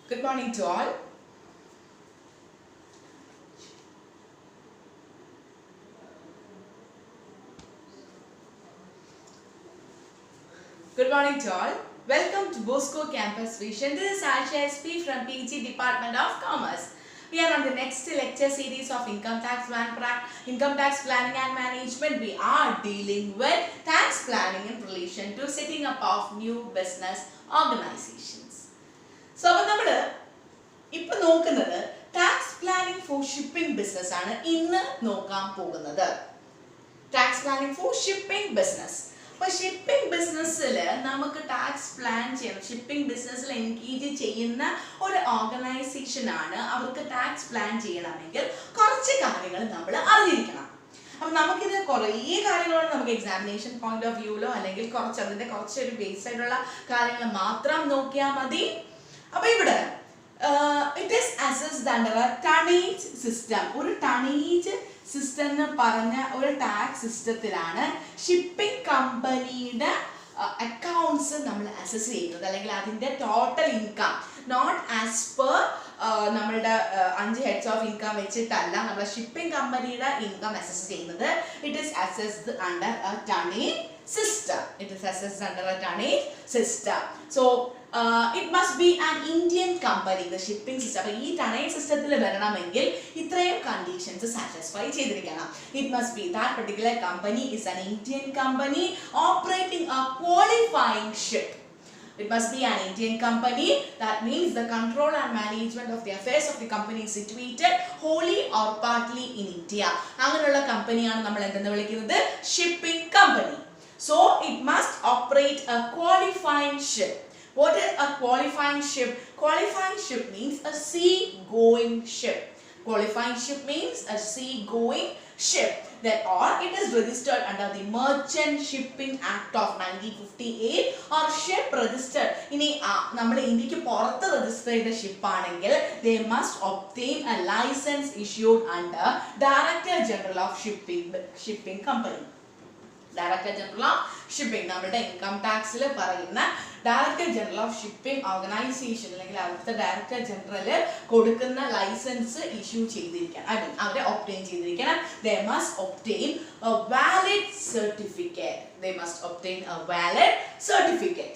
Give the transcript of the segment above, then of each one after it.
Good morning to all. Good morning to all. Welcome to Bosco Campus Vision. This is Asha SP from PG Department of Commerce. We are on the next lecture series of income tax planning and management. We are dealing with tax planning in relation to setting up of new business organizations. So, ഇപ്പോൾ നോക്കുന്നത് tax planning for shipping business ആണ് ഇന്ന് നോക്കാൻ പോകുന്നത്. Tax planning for shipping business. അപ്പോൾ shipping ബിസിനസ്സിൽ നമുക്ക് tax plan ചെയ്യണം. ഷിപ്പിംഗ് ബിസിനസ്സിൽ എൻഗേജ് ചെയ്യുന്ന ഒരു ഓർഗനൈസേഷൻ ആണ്. അവർക്ക് ടാക്സ് പ്ലാൻ ചെയ്യണമെങ്കിൽ കുറച്ച് കാര്യങ്ങൾ നമ്മൾ അറിഞ്ഞിരിക്കണം. അപ്പം നമുക്കിത് കുറേ കാര്യങ്ങളാണ് നമുക്ക് എക്സാമിനേഷൻ പോയിന്റ് ഓഫ് വ്യൂവിലോ അല്ലെങ്കിൽ അതിൻ്റെ കുറച്ചൊരു ബേസ് ആയിട്ടുള്ള കാര്യങ്ങൾ മാത്രം നോക്കിയാൽ മതി. അപ്പോൾ ഇവിടെ it is assessed under a tonnage system. ഒരു ടണേജ് സിസ്റ്റം എന്ന് പറഞ്ഞ ഒരു ടാക്സ് സിസ്റ്റത്തിലാണ് ഷിപ്പിംഗ് കമ്പനിയുടെ അക്കൗണ്ട്സ് നമ്മൾ അസസ് ചെയ്യുന്നത്, അല്ലെങ്കിൽ അതിൻ്റെ total income not as per നമ്മളുടെ 5 ഹെഡ്സ് ഓഫ് ഇൻകം വെച്ചിട്ടല്ല നമ്മുടെ ഷിപ്പിംഗ് കമ്പനിയുടെ ഇൻകം അസസ് ചെയ്യുന്നത്. It is assessed under a tonnage system. It is assessed under a tonnage system. So it must be an Indian company, the shipping system. അപ്പോൾ ഈ tonnage systemത്തിൽ വരണമെങ്കിൽ ഇത്രയും conditions satisfy ചെയ്തിരിക്കണം. It must be that particular company is an Indian company operating a qualifying ship. It must be an Indian company. That means the control and management of the affairs of the company is situated wholly or partly in India. അങ്ങനെയുള്ള കമ്പനിയാണ് നമ്മൾ എന്തെന്ന് വിളിക്കുന്നത്? Shipping company. So it must operate a qualifying ship. What is a qualifying ship? Qualifying ship means a sea-going ship. Qualifying ship means a sea-going ship. That or it is registered under the Merchant Shipping Act of 1958 or ship registered. ഇനി നമ്മൾ ഇന്ത്യക്ക് പുറത്ത് register ചെയ്ത ship ആണെങ്കിൽ they must obtain a license issued under Director General of Shipping Company. Director general of shipping, നമ്മുടെ income ടാക്സിൽ പറയുന്ന director general of shipping organisation അല്ലെങ്കിൽ അവിടുത്തെ ഡയറക്ടർ ജനറൽ കൊടുക്കുന്ന ലൈസൻസ് ഇഷ്യൂ ചെയ്തിരിക്കണം, അവരെ ഒബ്റ്റെയിൻ ചെയ്തിരിക്കണം. They must obtain a valid certificate. They must obtain a valid certificate.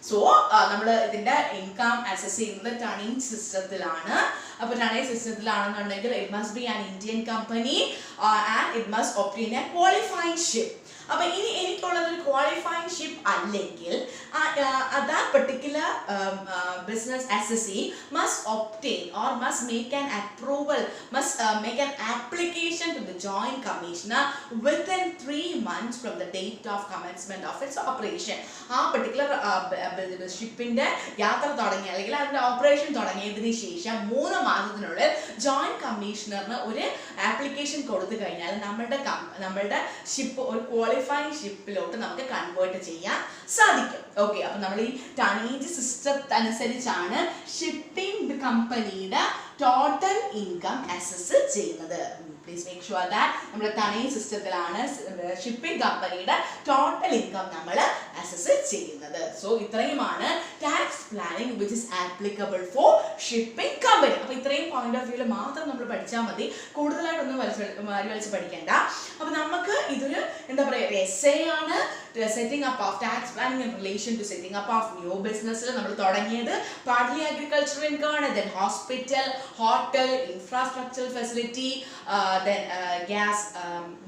So നമ്മൾ ഇതിൻ്റെ ഇൻകം അസസ് ചെയ്യുന്നത് ടണേജ് സിസ്റ്റത്തിലാണ്. അപ്പോൾ ടണേജ് സിസ്റ്റത്തിലാണെന്നുണ്ടെങ്കിൽ it must be an Indian company and it must obtain a qualifying ship. അപ്പോൾ ഇനി എനിക്കുള്ളത് ഒരു ക്വാളിഫൈങ് ഷിപ്പ് അല്ലെങ്കിൽ that particular business assessee must obtain or must make an approval, must make an application to the Joint Commissioner within 3 months from the date of commencement of its operation. ആ particular ഷിപ്പിന്റെ യാത്ര തുടങ്ങി അല്ലെങ്കിൽ അതിന്റെ operation തുടങ്ങിയതിന് ശേഷം 3 മാസത്തിനുള്ളിൽ joint കമ്മീഷണറിന് ഒരു application കൊടുത്തു കഴിഞ്ഞാൽ നമ്മളുടെ ഷിപ്പ് ഒരു ക്വാളിഫൈങ് ഷിപ്പിലോട്ട് നമുക്ക് കൺവേർട്ട് ചെയ്യാൻ സാധിക്കും. ഓക്കെ, അപ്പോൾ നമ്മൾ ഈ ടണേജ് സിസ്റ്റം അനുസരിച്ചാണ് ഷിപ്പിംഗ് കമ്പനിയുടെ ടോട്ടൽ ഇൻകം അസസ് ചെയ്യുന്നത്. പ്ലീസ് മേക്ക് ഷുവർ ദാറ്റ് നമ്മുടെ ടണേജ് സിസ്റ്റത്തിലാണ് ഷിപ്പിംഗ് കമ്പനിയുടെ ടോട്ടൽ ഇൻകം നമ്മൾ അസസ് ചെയ്യുന്നത്. സോ ഇത്രയുമാണ് tax planning which is applicable for shipping company. അപ്പോൾ ഇത്രയും പോയിന്റ് ഓഫ് വ്യൂവിൽ മാത്രം നമ്മൾ പഠിച്ചാൽ മതി, കൂടുതലായിട്ടൊന്നും വലിച്ച് പഠിക്കേണ്ട. അപ്പോൾ നമുക്ക് ഇതൊരു എന്താ പറയുക എസ്സേ ആണ്. Setting up of tax planning in relation to setting up of new ബിസിനസ്സിൽ നമ്മൾ തുടങ്ങിയത് പാർട്ട്ലി അഗ്രികൾച്ചർ ഇൻകം ആണ്, then hospital, hotel, infrastructural facility, then gas,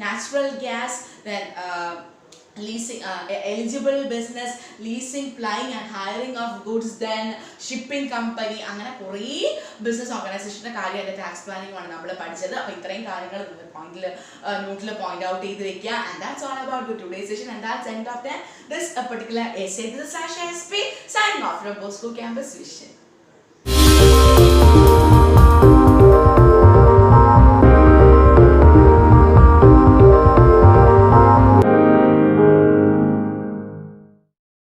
natural gas, then leasing, eligible business, leasing, flying and hiring of goods, then shipping company, അങ്ങനെ കുറേ business ഓർഗനൈസേഷൻ്റെ കാര്യമായിട്ട് tax planning ആണ് നമ്മൾ പഠിച്ചത്. അപ്പോൾ ഇത്രയും കാര്യങ്ങൾ നോട്ടിൽ പോയിന്റ് ഔട്ട് ചെയ്ത് വെക്കുക. And that's all about the today's session, and that's end of this particular essay. This is Asha SP signing off from Bosco Campus Vision.